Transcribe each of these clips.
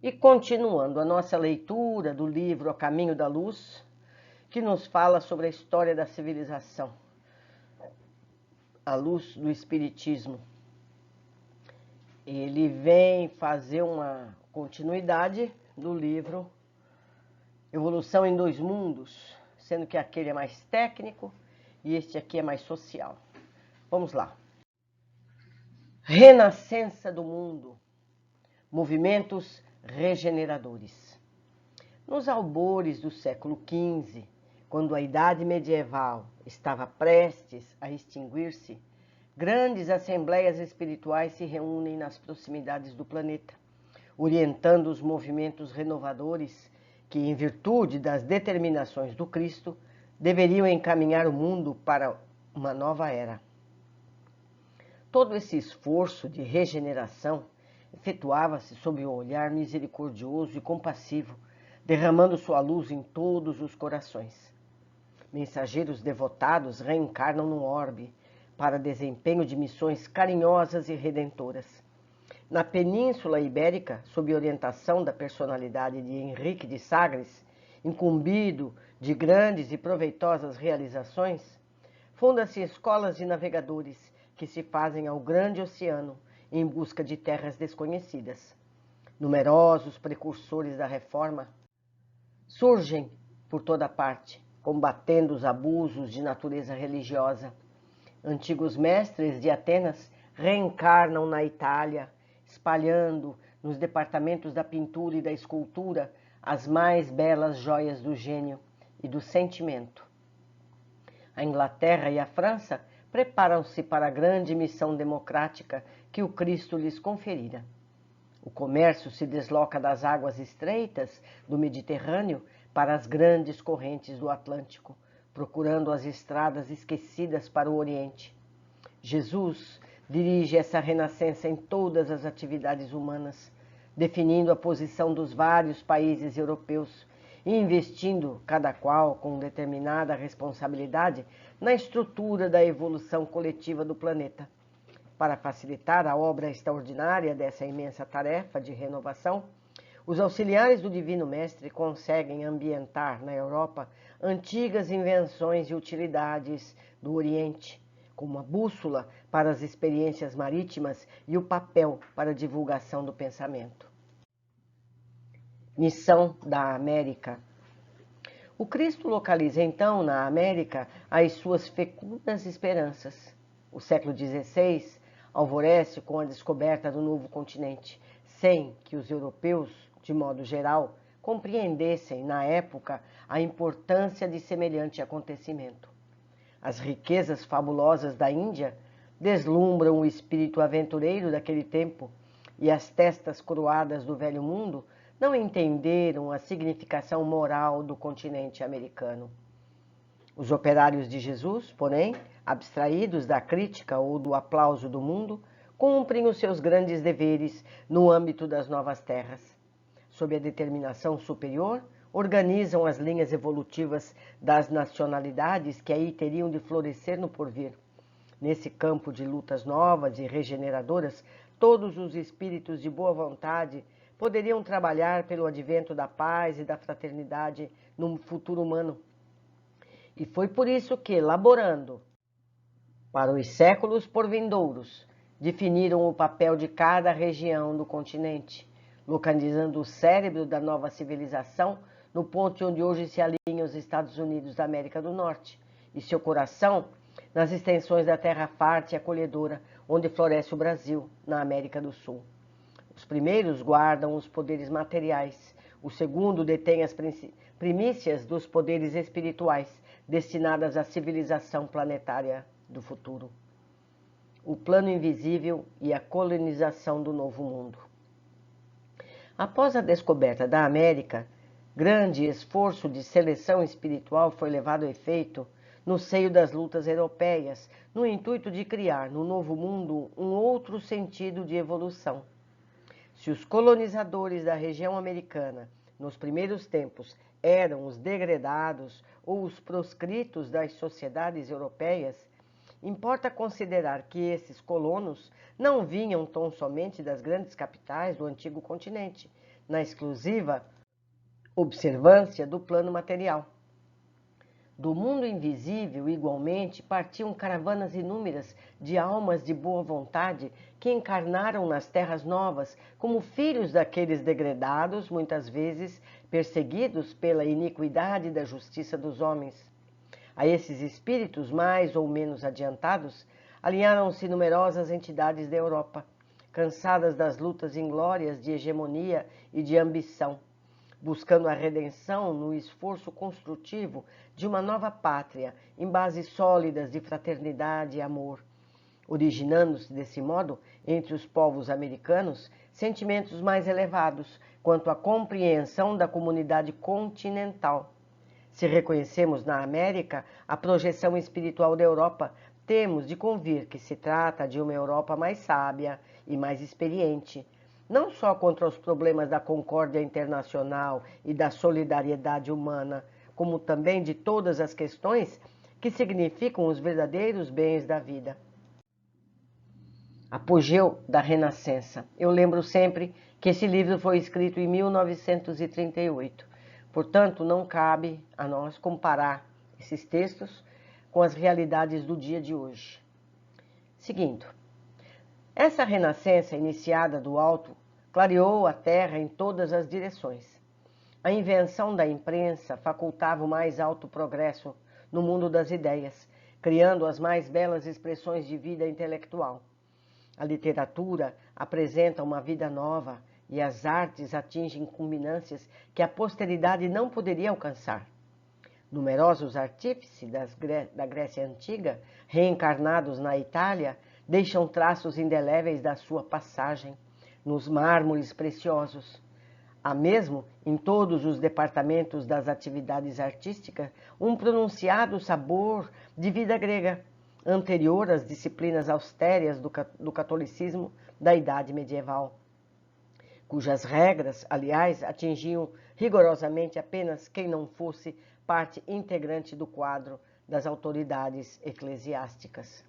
E continuando a nossa leitura do livro A Caminho da Luz, que nos fala sobre a história da civilização, à luz do Espiritismo. Ele vem fazer uma continuidade do livro Evolução em Dois Mundos, sendo que aquele é mais técnico e este aqui é mais social. Vamos lá. Renascença do mundo. Movimentos regeneradores. Nos albores do século XV, quando a Idade Medieval estava prestes a extinguir-se, grandes assembleias espirituais se reúnem nas proximidades do planeta, orientando os movimentos renovadores que, em virtude das determinações do Cristo, deveriam encaminhar o mundo para uma nova era. Todo esse esforço de regeneração efetuava-se sob um olhar misericordioso e compassivo, derramando sua luz em todos os corações. Mensageiros devotados reencarnam no orbe para desempenho de missões carinhosas e redentoras. Na Península Ibérica, sob orientação da personalidade de Henrique de Sagres, incumbido de grandes e proveitosas realizações, funda-se escolas de navegadores que se fazem ao grande oceano em busca de terras desconhecidas. Numerosos precursores da reforma surgem por toda parte, combatendo os abusos de natureza religiosa. Antigos mestres de Atenas reencarnam na Itália, espalhando nos departamentos da pintura e da escultura as mais belas joias do gênio e do sentimento. A Inglaterra e a França preparam-se para a grande missão democrática que o Cristo lhes conferira. O comércio se desloca das águas estreitas do Mediterrâneo para as grandes correntes do Atlântico, procurando as estradas esquecidas para o Oriente. Jesus dirige essa renascença em todas as atividades humanas, definindo a posição dos vários países europeus e investindo, cada qual com determinada responsabilidade, na estrutura da evolução coletiva do planeta. Para facilitar a obra extraordinária dessa imensa tarefa de renovação, os auxiliares do Divino Mestre conseguem ambientar na Europa antigas invenções e utilidades do Oriente, como a bússola para as experiências marítimas e o papel para a divulgação do pensamento. Missão da América. O Cristo localiza então na América as suas fecundas esperanças. O século XVI alvorece com a descoberta do novo continente, sem que os europeus, de modo geral, compreendessem na época a importância de semelhante acontecimento. As riquezas fabulosas da Índia deslumbram o espírito aventureiro daquele tempo, e as testas coroadas do velho mundo não entenderam a significação moral do continente americano. Os operários de Jesus, porém, abstraídos da crítica ou do aplauso do mundo, cumprem os seus grandes deveres no âmbito das novas terras. Sob a determinação superior, organizam as linhas evolutivas das nacionalidades que aí teriam de florescer no porvir. Nesse campo de lutas novas e regeneradoras, todos os espíritos de boa vontade poderiam trabalhar pelo advento da paz e da fraternidade no futuro humano. E foi por isso que, laborando para os séculos por vindouros, definiram o papel de cada região do continente, localizando o cérebro da nova civilização no ponto onde hoje se alinham os Estados Unidos da América do Norte, e seu coração nas extensões da terra fértil e acolhedora, onde floresce o Brasil, na América do Sul. Os primeiros guardam os poderes materiais, o segundo detém as primícias dos poderes espirituais, destinadas à civilização planetária do futuro. O plano invisível e a colonização do novo mundo. Após a descoberta da América, grande esforço de seleção espiritual foi levado a efeito no seio das lutas europeias, no intuito de criar no novo mundo um outro sentido de evolução. Se os colonizadores da região americana, nos primeiros tempos, eram os degredados ou os proscritos das sociedades europeias, importa considerar que esses colonos não vinham tão somente das grandes capitais do antigo continente, na exclusiva observância do plano material. Do mundo invisível, igualmente, partiam caravanas inúmeras de almas de boa vontade que encarnaram nas terras novas como filhos daqueles degredados, muitas vezes perseguidos pela iniquidade da justiça dos homens. A esses espíritos mais ou menos adiantados, alinharam-se numerosas entidades da Europa, cansadas das lutas inglórias de hegemonia e de ambição, buscando a redenção no esforço construtivo de uma nova pátria, em bases sólidas de fraternidade e amor, originando-se desse modo, entre os povos americanos, sentimentos mais elevados quanto à compreensão da comunidade continental. Se reconhecemos na América a projeção espiritual da Europa, temos de convir que se trata de uma Europa mais sábia e mais experiente, não só contra os problemas da concórdia internacional e da solidariedade humana, como também de todas as questões que significam os verdadeiros bens da vida. Apogeu da Renascença. Eu lembro sempre que esse livro foi escrito em 1938. Portanto, não cabe a nós comparar esses textos com as realidades do dia de hoje. Seguindo, essa renascença iniciada do alto clareou a terra em todas as direções. A invenção da imprensa facultava o mais alto progresso no mundo das ideias, criando as mais belas expressões de vida intelectual. A literatura apresenta uma vida nova e as artes atingem culminâncias que a posteridade não poderia alcançar. Numerosos artífices da Grécia Antiga, reencarnados na Itália, deixam traços indeléveis da sua passagem nos mármores preciosos. Há mesmo, em todos os departamentos das atividades artísticas, um pronunciado sabor de vida grega, anterior às disciplinas austéreas do catolicismo da Idade Medieval, cujas regras, aliás, atingiam rigorosamente apenas quem não fosse parte integrante do quadro das autoridades eclesiásticas.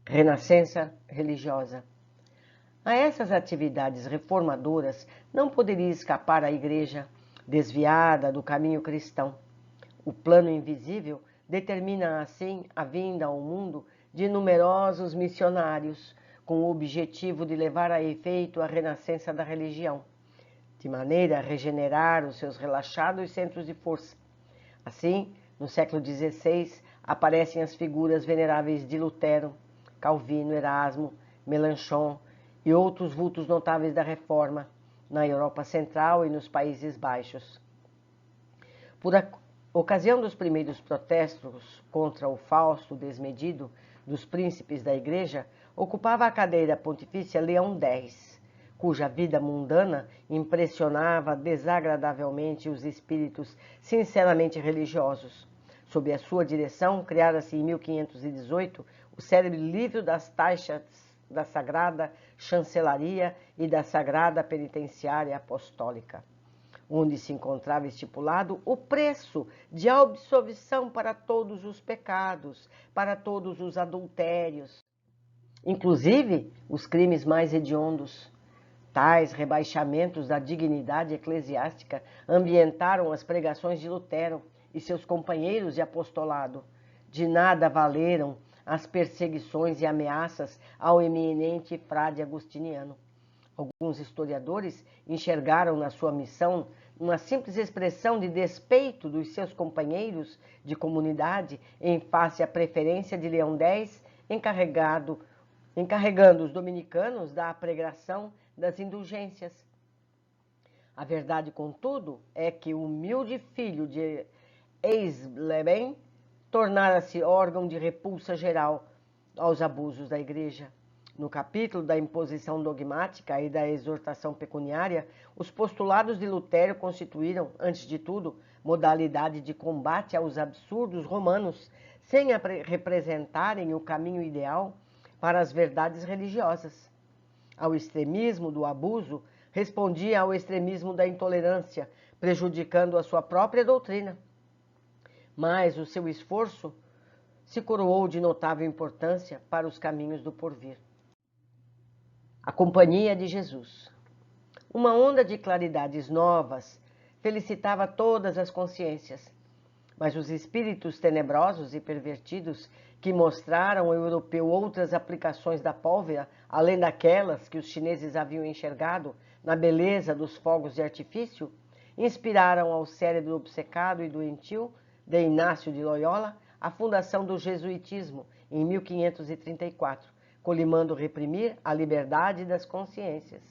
Renascença religiosa. A essas atividades reformadoras não poderia escapar a Igreja, desviada do caminho cristão. O plano invisível determina assim a vinda ao mundo de numerosos missionários, com o objetivo de levar a efeito a renascença da religião, de maneira a regenerar os seus relaxados centros de força. Assim, no século XVI, aparecem as figuras veneráveis de Lutero, Calvino, Erasmo, Melanchthon e outros vultos notáveis da Reforma, na Europa Central e nos Países Baixos. Por ocasião dos primeiros protestos contra o fausto desmedido dos príncipes da Igreja, ocupava a cadeira pontifícia Leão X, cuja vida mundana impressionava desagradavelmente os espíritos sinceramente religiosos. Sob a sua direção, criara-se em 1518 o célebre livro das taxas da Sagrada Chancelaria e da Sagrada Penitenciária Apostólica, onde se encontrava estipulado o preço de absolvição para todos os pecados, para todos os adultérios, inclusive os crimes mais hediondos. Tais rebaixamentos da dignidade eclesiástica ambientaram as pregações de Lutero e seus companheiros de apostolado. De nada valeram as perseguições e ameaças ao eminente frade agostiniano. Alguns historiadores enxergaram na sua missão uma simples expressão de despeito dos seus companheiros de comunidade em face à preferência de Leão X, encarregando os dominicanos da pregação das indulgências. A verdade, contudo, é que o humilde filho de Eisleben tornara-se órgão de repulsa geral aos abusos da Igreja. No capítulo da imposição dogmática e da exortação pecuniária, os postulados de Lutero constituíram, antes de tudo, modalidade de combate aos absurdos romanos, sem representarem o caminho ideal para as verdades religiosas. Ao extremismo do abuso, respondia ao extremismo da intolerância, prejudicando a sua própria doutrina. Mas o seu esforço se coroou de notável importância para os caminhos do porvir. A Companhia de Jesus. Uma onda de claridades novas felicitava todas as consciências, mas os espíritos tenebrosos e pervertidos que mostraram ao europeu outras aplicações da pólvora, além daquelas que os chineses haviam enxergado na beleza dos fogos de artifício, inspiraram ao cérebro obcecado e doentio de Inácio de Loyola a fundação do jesuitismo em 1534, colimando reprimir a liberdade das consciências.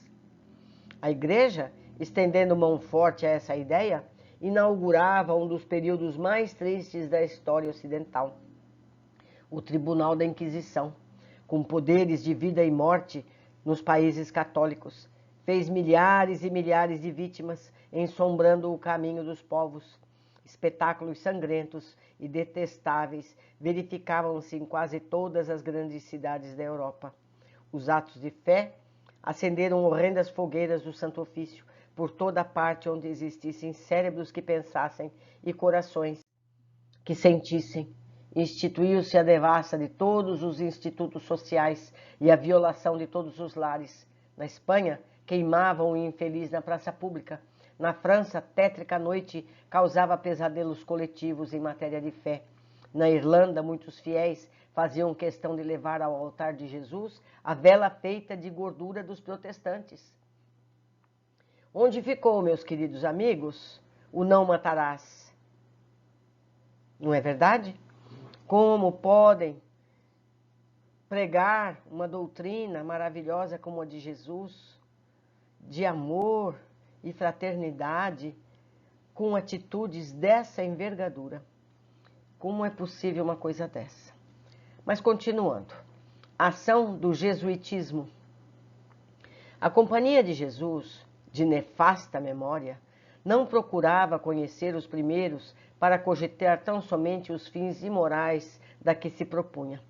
A Igreja, estendendo mão forte a essa ideia, inaugurava um dos períodos mais tristes da história ocidental, o Tribunal da Inquisição, com poderes de vida e morte nos países católicos, fez milhares e milhares de vítimas, ensombrando o caminho dos povos. Espetáculos sangrentos e detestáveis verificavam-se em quase todas as grandes cidades da Europa. Os atos de fé acenderam horrendas fogueiras do Santo Ofício por toda parte onde existissem cérebros que pensassem e corações que sentissem. Instituiu-se a devassa de todos os institutos sociais e a violação de todos os lares. Na Espanha, queimavam o infeliz na praça pública. Na França, a tétrica noite causava pesadelos coletivos em matéria de fé. Na Irlanda, muitos fiéis faziam questão de levar ao altar de Jesus a vela feita de gordura dos protestantes. Onde ficou, meus queridos amigos, o não matarás? Não é verdade? Como podem pregar uma doutrina maravilhosa como a de Jesus, de amor e fraternidade, com atitudes dessa envergadura? Como é possível uma coisa dessa? Mas continuando, a ação do jesuitismo. A Companhia de Jesus, de nefasta memória, não procurava conhecer os primeiros para cogitar tão somente os fins imorais da que se propunha.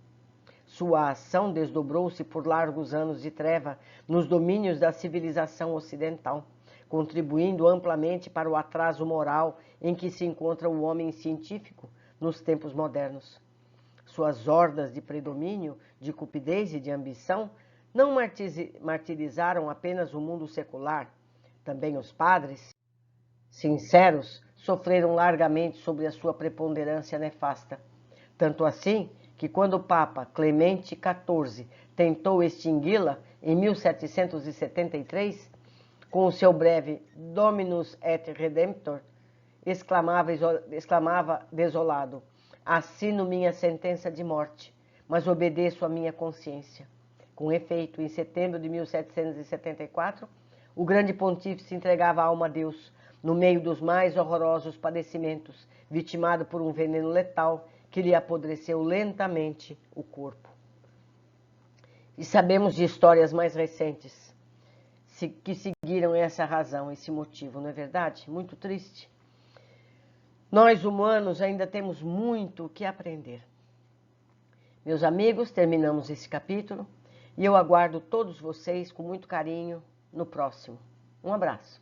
Sua ação desdobrou-se por largos anos de treva nos domínios da civilização ocidental, contribuindo amplamente para o atraso moral em que se encontra o homem científico nos tempos modernos. Suas hordas de predomínio, de cupidez e de ambição não martirizaram apenas o mundo secular. Também os padres, sinceros, sofreram largamente sobre a sua preponderância nefasta. Tanto assim que quando o Papa Clemente XIV tentou extingui-la em 1773, com o seu breve Dominus et Redemptor, exclamava desolado: assino minha sentença de morte, mas obedeço à minha consciência. Com efeito, em setembro de 1774, o grande pontífice entregava a alma a Deus, no meio dos mais horrorosos padecimentos, vitimado por um veneno letal que lhe apodreceu lentamente o corpo. E sabemos de histórias mais recentes que seguiram essa razão, esse motivo, não é verdade? Muito triste. Nós, humanos, ainda temos muito o que aprender. Meus amigos, terminamos esse capítulo e eu aguardo todos vocês com muito carinho no próximo. Um abraço.